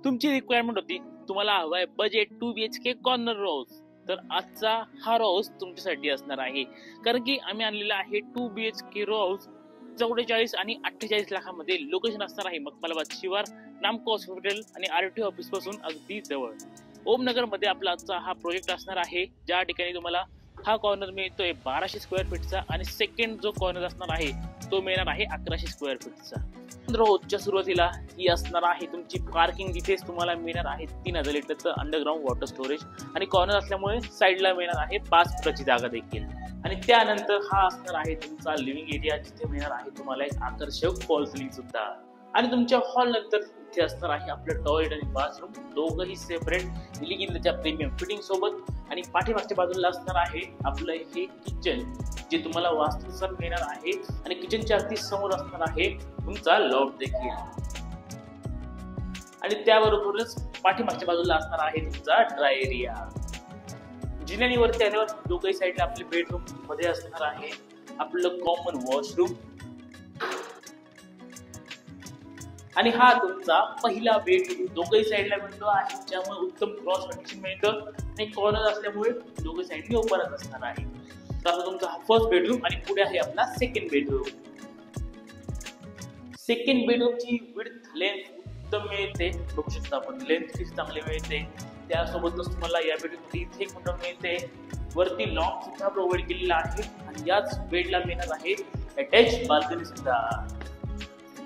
तुमची रिक्वायरमेंट होती, तुम्हाला हवाय budget 2 BHK corner row house. तर आजचा हा रो हाऊस तुमच्यासाठी असणार आहे, कारण की आम्ही आणलेला आहे 2 BHK रो हाऊस 44 आणि 48 लाखामध्ये. लोकेशन असणार आहे मकबलाबाद शिवार, नामको हॉस्पिटल आणि RTO ऑफिस पासून अगदी जवळ. ओमनगर मध्ये आपला आजचा हा प्रोजेक्ट असणार आहे, ज्या ठिकाणी तुम्हाला हा कॉर्नर मिळतोय 1200 स्क्वेअर फीटचा आणि सेकंड जो कॉर्नर असणार आहे तो मिळणार आहे 1100 स्क्वेअर फीटचा. रोजच्या सुरुवातीला ही असणार आहे तुमची पार्किंग. तिथेच तुम्हाला मिळणार आहे 3000 लिटरचं अंडरग्राउंड वॉटर स्टोरेज आणि कॉर्नर असल्यामुळे साईडला मिळणार आहे 5 फुटाची जागा देखील. आणि त्यानंतर हा असणार आहे तुमचा लिव्हिंग एरिया, जिथे मिळणार आहे तुम्हाला एक आकर्षक फॉल सिलिंग सुद्धा. आणि तुमच्या हॉल नंतर इथे असणार आहे आपलं टॉयलेट आणि बाथरूम, दोघंही सेपरेट इलिगिनच्या प्रीमियम फिटिंग सोबत. आणि पाठीमागच्या बाजूला असणार आहे आपलं हे किचन, जे तुम्हाला वास्तूनुसार मिळणार आहे. आणि किचनच्या अगदी समोर असणार आहे तुमचा लॉफ्ट देखील. आणि त्याबरोबरच पाठीमागच्या बाजूला असणार आहे तुमचा ड्राय एरिया. जिन्यानी वरती आल्यावर दोघही साईडला आपले बेडरूम मध्ये असणार आहे आपलं कॉमन वॉशरूम. आणि हा तुमचा पहिला बेडरूम, दोघही साईडला विंडो आहे, ज्यामुळे उत्तम क्रॉस व्हेंटिलेशन मिळतं आणि कॉर्नर असल्यामुळे दोघे साईडनी ओपनच असणार आहे. तर आता तुमचा हा फर्स्ट बेडरूम आणि पुढे आहे आपला सेकंड बेडरूम. सेकंड बेडरूमची विड्थ लेंथ उत्तम मिळते, बघू शकता आपण लेंथ किती चांगली मिळते. त्यासोबतच तुम्हाला या बेडरूममध्ये इथे एक विंडो मिळते, वरती लॉक सुद्धा प्रोव्हाइड केलेला आहे. आणि याच बेडला मिळणार आहे अटॅच बाल्कनी सुद्धा.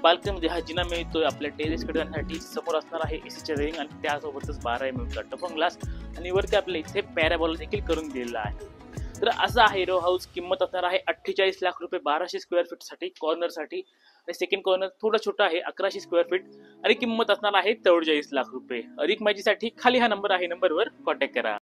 बाल्कनीमध्ये हा जिना मिळतोय आपल्या टेरेसकडे जाण्यासाठी. समोर असणार आहे एसीचे रेलिंग आणि त्यासोबतच 12 mm चा टफन ग्लास आणि वरती आपल्या इथे पॅराबोला देखील करून दिलेला आहे. तर असं आहे रो हाऊस. किंमत असणार आहे 48 लाख रुपये 1200 स्क्वेअर फीट साठी कॉर्नर साठी. आणि सेकंड कॉर्नर थोडा छोटा आहे 1100 स्क्वेअर फीट आणि किंमत असणार आहे 43 लाख रुपये. अधिक माहितीसाठी खाली हा नंबर आहे, नंबरवर कॉन्टॅक्ट करा.